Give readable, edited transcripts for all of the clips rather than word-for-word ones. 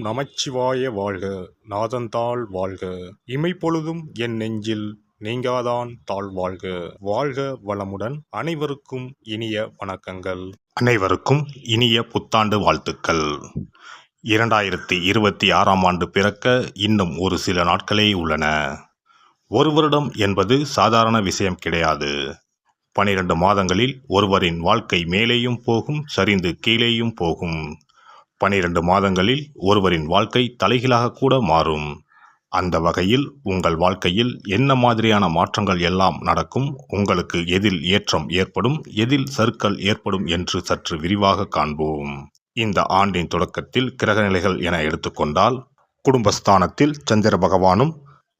நமச்சிவாய வாழ்க. நாதந்தாள் வாழ்க. இமைப்பொழுதும் என் நெஞ்சில் நீங்காதான் தாழ் வாழ்க. வாழ்க வளமுடன். அனைவருக்கும் இனிய வணக்கங்கள். அனைவருக்கும் இனிய புத்தாண்டு வாழ்த்துக்கள். 2026ஆம் ஆண்டு பிறக்க இன்னும் ஒரு சில நாட்களே உள்ளன. ஒரு வருடம் என்பது சாதாரண விஷயம் கிடையாது. 12 மாதங்களில் ஒருவரின் வாழ்க்கை மேலேயும் போகும், சரிந்து கீழேயும் போகும். 12 மாதங்களில் ஒருவரின் வாழ்க்கை தலைகீழாக கூட மாறும். அந்த வகையில் உங்கள் வாழ்க்கையில் என்ன மாதிரியான மாற்றங்கள் எல்லாம் நடக்கும், உங்களுக்கு எதில் ஏற்றம் ஏற்படும், எதில் சறுக்கல் ஏற்படும் என்று சற்று விரிவாக காண்போம். இந்த ஆண்டின் தொடக்கத்தில் கிரகநிலைகள் என எடுத்துக்கொண்டால், குடும்பஸ்தானத்தில் சந்திர பகவானும்,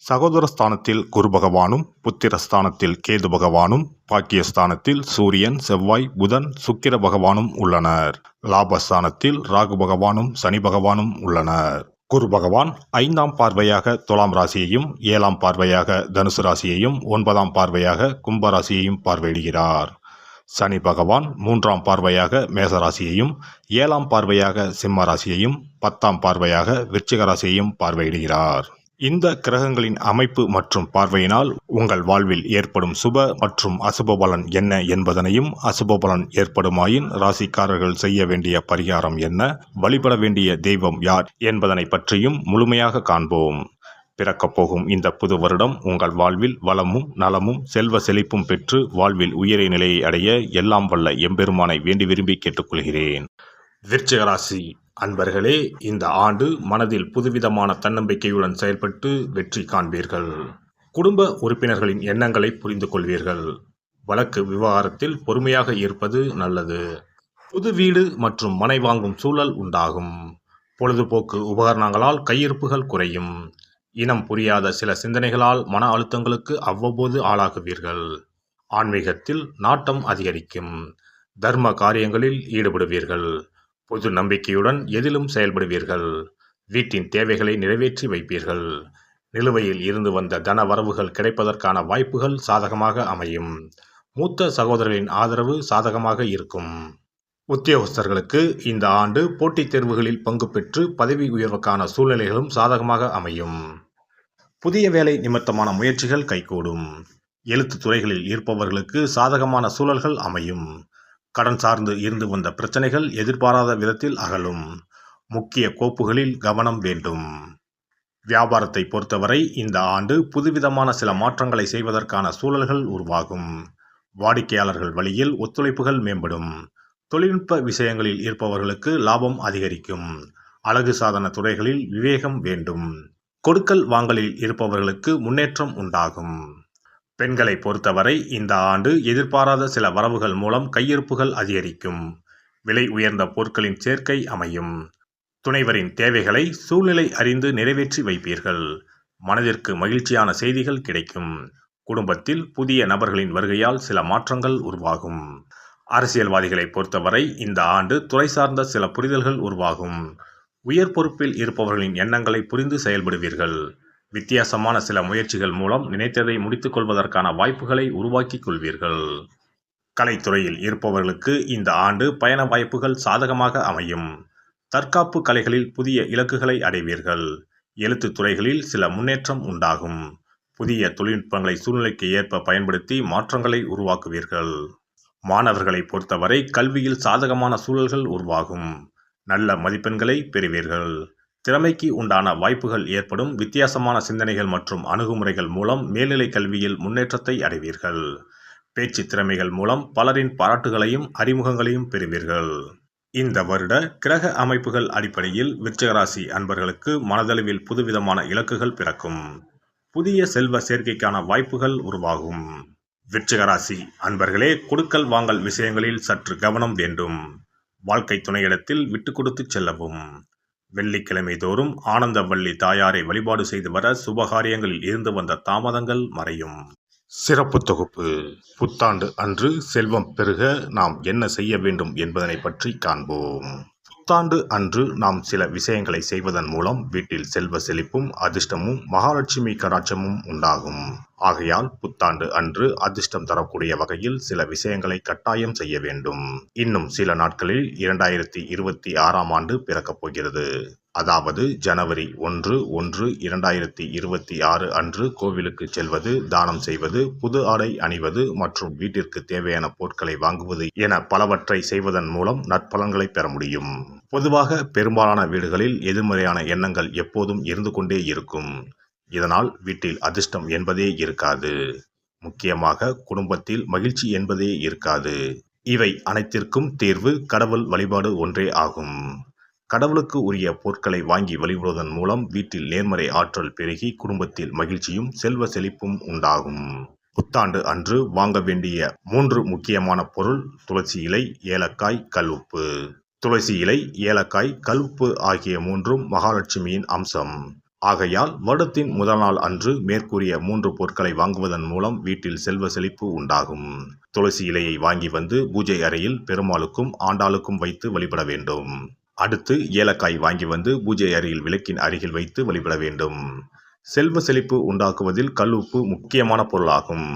சகோதரஸ்தானத்தில் குரு பகவானும், புத்திரஸ்தானத்தில் கேது பகவானும், பாக்கியஸ்தானத்தில் சூரியன், செவ்வாய், புதன், சுக்கிர பகவானும் உள்ளனர். லாபஸ்தானத்தில் ராகு பகவானும் சனி பகவானும் உள்ளனர். குரு பகவான் 5ஆம் பார்வையாக துலாம் ராசியையும், 7ஆம் பார்வையாக தனுசு ராசியையும், 9ஆம் பார்வையாக கும்ப ராசியையும் பார்வையிடுகிறார். சனி பகவான் 3ஆம் பார்வையாக மேச ராசியையும், 7ஆம் பார்வையாக சிம்ம ராசியையும், 10ஆம் பார்வையாக விருச்சிக ராசியையும் பார்வையிடுகிறார். இந்த கிரகங்களின் அமைப்பு மற்றும் பார்வையினால் உங்கள் வாழ்வில் ஏற்படும் சுப மற்றும் அசுப பலன் என்ன என்பதனையும், அசுப பலன் ஏற்படுமாயின் ராசிக்காரர்கள் செய்ய வேண்டிய பரிகாரம் என்ன, வழிபட வேண்டிய தெய்வம் யார் என்பதனை பற்றியும் முழுமையாக காண்போம். பிறக்கப் போகும் இந்த புது வருடம் உங்கள் வாழ்வில் வளமும் நலமும் செல்வ செழிப்பும் பெற்று வாழ்வில் உயரிய நிலையை அடைய எல்லாம் வல்ல எம்பெருமானை வேண்டி விரும்பி கேட்டுக்கொள்கிறேன். விருச்சிக ராசி அன்பர்களே, இந்த ஆண்டு மனதில் புதுவிதமான தன்னம்பிக்கையுடன் செயல்பட்டு வெற்றி காண்பீர்கள். குடும்ப உறுப்பினர்களின் எண்ணங்களை புரிந்து கொள்வீர்கள். வழக்கு விவகாரத்தில் பொறுமையாக இருப்பது நல்லது. புது வீடு மற்றும் மனை வாங்கும் சூழல் உண்டாகும். பொழுதுபோக்கு உபகரணங்களால் கையிருப்புகள் குறையும். இனம் புரியாத சில சிந்தனைகளால் மன அழுத்தங்களுக்கு அவ்வப்போது ஆளாகுவீர்கள். ஆன்மீகத்தில் நாட்டம் அதிகரிக்கும். தர்ம காரியங்களில் ஈடுபடுவீர்கள். பொது நம்பிக்கையுடன் எதிலும் செயல்படுவீர்கள். வீட்டின் தேவைகளை நிறைவேற்றி வைப்பீர்கள். நிலுவையில் இருந்து வந்த தன வரவுகள் கிடைப்பதற்கான வாய்ப்புகள் சாதகமாக அமையும். மூத்த சகோதரர்களின் ஆதரவு சாதகமாக இருக்கும். உத்தியோகஸ்தர்களுக்கு இந்த ஆண்டு போட்டித் தேர்வுகளில் பங்கு பெற்று பதவி உயர்வுக்கான சூழ்நிலைகளும் சாதகமாக அமையும். புதிய வேலை நிமித்தமான முயற்சிகள் கைகூடும். எழுத்து துறைகளில் இருப்பவர்களுக்கு சாதகமான சூழல்கள் அமையும். கடன் சார்ந்து இருந்து வந்த பிரச்சனைகள் எதிர்பாராத விதத்தில் அகலும். முக்கிய கோப்புகளில் கவனம் வேண்டும். வியாபாரத்தை பொறுத்தவரை இந்த ஆண்டு புதுவிதமான சில மாற்றங்களை செய்வதற்கான சூழல்கள் உருவாகும். வாடிக்கையாளர்கள் வழியில் ஒத்துழைப்புகள் மேம்படும். தொழில்நுட்ப விஷயங்களில் இருப்பவர்களுக்கு லாபம் அதிகரிக்கும். அழகு சாதன துறைகளில் விவேகம் வேண்டும். கொடுக்கல் வாங்கலில் இருப்பவர்களுக்கு முன்னேற்றம் உண்டாகும். பெண்களை பொறுத்தவரை இந்த ஆண்டு எதிர்பாராத சில வரவுகள் மூலம் கையிருப்புகள் அதிகரிக்கும். விலை உயர்ந்த பொருட்களின் சேர்க்கை அமையும். துணைவரின் தேவைகளை சூழ்நிலை அறிந்து நிறைவேற்றி வைப்பீர்கள். மனதிற்கு மகிழ்ச்சியான செய்திகள் கிடைக்கும். குடும்பத்தில் புதிய நபர்களின் வருகையால் சில மாற்றங்கள் உருவாகும். அரசியல்வாதிகளை பொறுத்தவரை இந்த ஆண்டு துறை சார்ந்த சில புரிதல்கள் உருவாகும். உயர் பொறுப்பில் இருப்பவர்களின் எண்ணங்களை புரிந்து செயல்படுவீர்கள். வித்தியாசமான சில முயற்சிகள் மூலம் நினைத்ததை முடித்துக் கொள்வதற்கான வாய்ப்புகளை உருவாக்கிக் கொள்வீர்கள். கலைத்துறையில் இருப்பவர்களுக்கு இந்த ஆண்டு பயண வாய்ப்புகள் சாதகமாக அமையும். தற்காப்பு கலைகளில் புதிய இலக்குகளை அடைவீர்கள். எழுத்து துறைகளில் சில முன்னேற்றம் உண்டாகும். புதிய தொழில்நுட்பங்களை சூழ்நிலைக்கு ஏற்ப பயன்படுத்தி மாற்றங்களை உருவாக்குவீர்கள். மாணவர்களை பொறுத்தவரை கல்வியில் சாதகமான சூழல்கள் உருவாகும். நல்ல மதிப்பெண்களை பெறுவீர்கள். திறமைக்கு உண்டான வாய்ப்புகள் ஏற்படும். வித்தியாசமான சிந்தனைகள் மற்றும் அணுகுமுறைகள் மூலம் மேல்நிலை கல்வியில் முன்னேற்றத்தை அடைவீர்கள். பேச்சு திறமைகள் மூலம் பலரின் பாராட்டுகளையும் அறிமுகங்களையும் பெறுவீர்கள். இந்த வருட கிரக அமைப்புகள் அடிப்படையில் விருச்சிக ராசி அன்பர்களுக்கு மனதளவில் புதுவிதமான இலக்குகள் பிறக்கும். புதிய செல்வ சேர்க்கைக்கான வாய்ப்புகள் உருவாகும். விருச்சிக ராசி அன்பர்களே, கொடுக்கல் வாங்கல் விஷயங்களில் சற்று கவனம் வேண்டும். வாழ்க்கை துணையிடத்தில் விட்டு கொடுத்து செல்லவும். வெள்ளிக்கிழமை தோறும் ஆனந்தவள்ளி தாயாரை வழிபாடு செய்து வர சுபகாரியங்களில் இருந்து வந்த தாமதங்கள் மறையும். சிறப்பு தொகுப்பு. புத்தாண்டு அன்று செல்வம் பெருக நாம் என்ன செய்ய வேண்டும் என்பதனை பற்றி காண்போம். புத்தாண்டு அன்று நாம் சில விஷயங்களை செய்வதன் மூலம் வீட்டில் செல்வ செழிப்பும் அதிர்ஷ்டமும் மகாலட்சுமி கடாட்சமும் உண்டாகும். ஆகையால் புத்தாண்டு அன்று அதிர்ஷ்டம் தரக்கூடிய வகையில் சில விஷயங்களை கட்டாயம் செய்ய வேண்டும். இன்னும் சில நாட்களில் 2026ஆம் ஆண்டு பிறக்கப் போகிறது. அதாவது ஜனவரி 1, 2026 அன்று கோவிலுக்கு செல்வது, தானம் செய்வது, புது ஆடை அணிவது மற்றும் வீட்டிற்கு தேவையான பொருட்களை வாங்குவது என பலவற்றை செய்வதன் மூலம் நற்பலன்களை பெற முடியும். பொதுவாக பெரும்பாலான வீடுகளில் எதிர்மறையான எண்ணங்கள் எப்போதும் இருந்து கொண்டே இருக்கும். இதனால் வீட்டில் அதிர்ஷ்டம் என்பதே இருக்காது. முக்கியமாக குடும்பத்தில் மகிழ்ச்சி என்பதே இருக்காது. இவை அனைத்திற்கும் தீர்வு கடவுள் வழிபாடு ஒன்றே ஆகும். கடவுளுக்கு உரிய பொருட்களை வாங்கி வழிபடுவதன் மூலம் வீட்டில் நேர்மறை ஆற்றல் பெருகி குடும்பத்தில் மகிழ்ச்சியும் செல்வ செழிப்பும் உண்டாகும். புத்தாண்டு அன்று வாங்க வேண்டிய 3 முக்கியமான பொருள்: துளசி இலை, ஏலக்காய், கல்லுப்பு. துளசி இலை, ஏலக்காய், கல்லுப்பு ஆகிய 3ம் மகாலட்சுமியின் அம்சம். ஆகையால் வருடத்தின் முதல் நாள் அன்று மேற்கூறிய 3 பொருட்களை வாங்குவதன் மூலம் வீட்டில் செல்வ செழிப்பு உண்டாகும். துளசி இலையை வாங்கி வந்து பூஜை அறையில் பெருமாளுக்கும் ஆண்டாளுக்கும் வைத்து வழிபட வேண்டும். அடுத்து ஏலக்காய் வாங்கி வந்து பூஜை அறையில் விளக்கின் அருகில் வைத்து வழிபட வேண்டும். செல்வ செழிப்பு உண்டாக்குவதில் கல்லுப்பு முக்கியமான பொருளாகும்.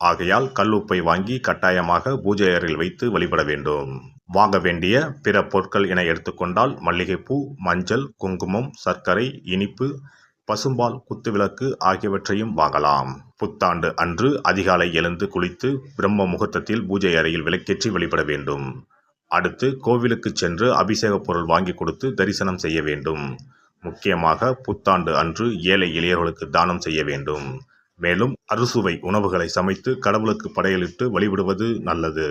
ஆகையால் கல்லுப்பை வாங்கி கட்டாயமாக பூஜை அறையில் வைத்து வழிபட வேண்டும். வாங்க வேண்டிய பிற பொருட்கள் என எடுத்துக்கொண்டால் மல்லிகைப்பூ, மஞ்சள், குங்குமம், சர்க்கரை, இனிப்பு, பசும்பால், குத்துவிளக்கு ஆகியவற்றையும் வாங்கலாம். புத்தாண்டு அன்று அதிகாலை எழுந்து குளித்து பிரம்ம முகூர்த்தத்தில் பூஜை அறையில் விளக்கேற்றி வழிபட வேண்டும். அடுத்து கோவிலுக்கு சென்று அபிஷேக பொருள் வாங்கி கொடுத்து தரிசனம் செய்ய வேண்டும். முக்கியமாக புத்தாண்டு அன்று ஏழை எளியவர்களுக்கு தானம் செய்ய வேண்டும். மேலும் அறுசுவை உணவுகளை சமைத்து கடவுளுக்கு படையலிட்டு வழிபடுவது நல்லது.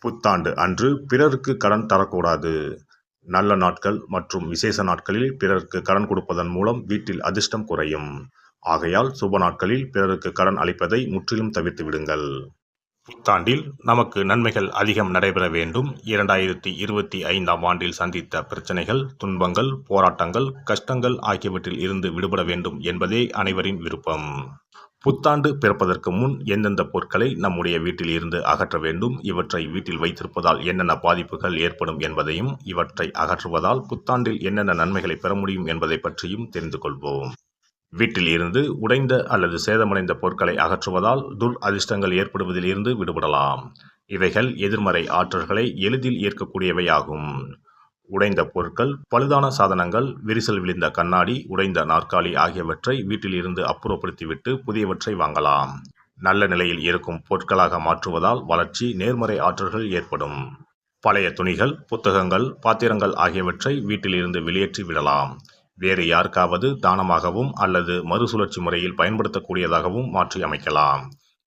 புத்தாண்டு அன்று பிறருக்கு கடன் தரக்கூடாது. நல்ல நாட்கள் மற்றும் விசேஷ நாட்களில் பிறருக்கு கடன் கொடுப்பதன் மூலம் வீட்டில் அதிர்ஷ்டம் குறையும். ஆகையால் சுப நாட்களில் பிறருக்கு கடன் அளிப்பதை முற்றிலும் தவிர்த்து விடுங்கள். புத்தாண்டில் நமக்கு நன்மைகள் அதிகம் நடைபெற வேண்டும். 2025ஆம் ஆண்டில் சந்தித்த பிரச்சனைகள், துன்பங்கள், போராட்டங்கள், கஷ்டங்கள் ஆகியவற்றில் இருந்து விடுபட வேண்டும் என்பதே அனைவரின் விருப்பம். புத்தாண்டு பிறப்பதற்கு முன் எந்தெந்த பொருட்களை நம்முடைய வீட்டில் இருந்து அகற்ற வேண்டும், இவற்றை வீட்டில் வைத்திருப்பதால் என்னென்ன பாதிப்புகள் ஏற்படும் என்பதையும், இவற்றை அகற்றுவதால் புத்தாண்டில் என்னென்ன நன்மைகளை பெற முடியும் என்பதை பற்றியும் தெரிந்து கொள்வோம். வீட்டில் இருந்து உடைந்த அல்லது சேதமடைந்த பொருட்களை அகற்றுவதால் துர் அதிர்ஷ்டங்கள் ஏற்படுவதில் இருந்து விடுபடலாம். இவைகள் எதிர்மறை ஆற்றல்களை எளிதில் ஈர்க்கக்கூடியவையாகும். உடைந்த பொருட்கள், பழுதான சாதனங்கள், விரிசல் விழுந்த கண்ணாடி, உடைந்த நாற்காலி ஆகியவற்றை வீட்டில் இருந்து அப்புறப்படுத்திவிட்டு புதியவற்றை வாங்கலாம். நல்ல நிலையில் இருக்கும் பொருட்களாக மாற்றுவதால் வளர்ச்சி, நேர்மறை ஆற்றல்கள் ஏற்படும். பழைய துணிகள், புத்தகங்கள், பாத்திரங்கள் ஆகியவற்றை வீட்டில் இருந்து வெளியேற்றி விடலாம். வேறு யாருக்காவது தானமாகவும் அல்லது மறுசுழற்சி முறையில் பயன்படுத்தக்கூடியதாகவும் மாற்றி அமைக்கலாம்.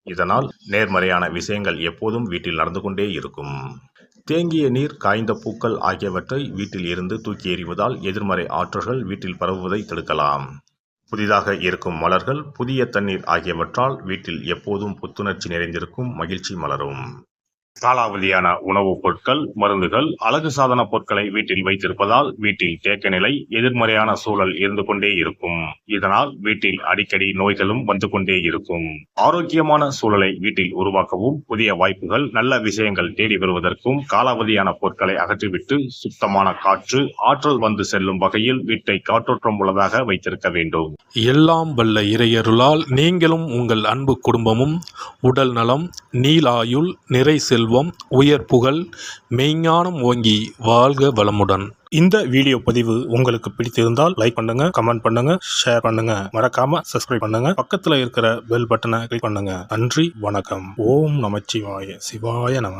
இதனால் நேர்மறையான விஷயங்கள் எப்போதும் வீட்டில் நடந்து கொண்டே இருக்கும். தேங்கிய நீர், காய்ந்த பூக்கள் ஆகியவற்றை வீட்டில் இருந்து தூக்கி எறிவதால் எதிர்மறை ஆற்றல்கள் வீட்டில் பரவுவதை தடுக்கலாம். புதிதாக இருக்கும் மலர்கள், புதிய தண்ணீர் ஆகியவற்றால் வீட்டில் எப்போதும் புத்துணர்ச்சி நிறைந்திருக்கும், மகிழ்ச்சி மலரும். காலாவதியான உணவுப் பொருட்கள், மருந்துகள், அழகு சாதன பொருட்களை வீட்டில் வைத்திருப்பதால் வீட்டில் தேக்க நிலை, எதிர்மறையான சூழல் இருந்து கொண்டே இருக்கும். இதனால் வீட்டில் அடிக்கடி நோய்களும் வந்து கொண்டே இருக்கும். ஆரோக்கியமான சூழலை வீட்டில் உருவாக்கவும், புதிய வாய்ப்புகள், நல்ல விஷயங்கள் தேடி வருவதற்கும் காலாவதியான பொருட்களை அகற்றிவிட்டு சுத்தமான காற்று, ஆற்றல் வந்து செல்லும் வகையில் வீட்டை காற்றோட்டம் உள்ளதாக வைத்திருக்க வேண்டும். எல்லாம் வல்ல இறையருளால் நீங்களும் உங்கள் அன்பு குடும்பமும் உடல் நலம், நீலாயுள், நிறை செல்வம், உயர் புகழ், மெய்ஞானம் ஓங்கி வாழ்க வளமுடன். இந்த வீடியோ பதிவு உங்களுக்கு பிடித்திருந்தால் லைக் பண்ணுங்க, கமெண்ட் பண்ணுங்க, ஷேர் பண்ணுங்க, மறக்காம சப்ஸ்கிரைப் பண்ணுங்க, பக்கத்துல இருக்கிற பெல் பட்டனை கிளிக் பண்ணுங்க. நன்றி, வணக்கம். ஓம் நமச்சிவாய. சிவாய நம.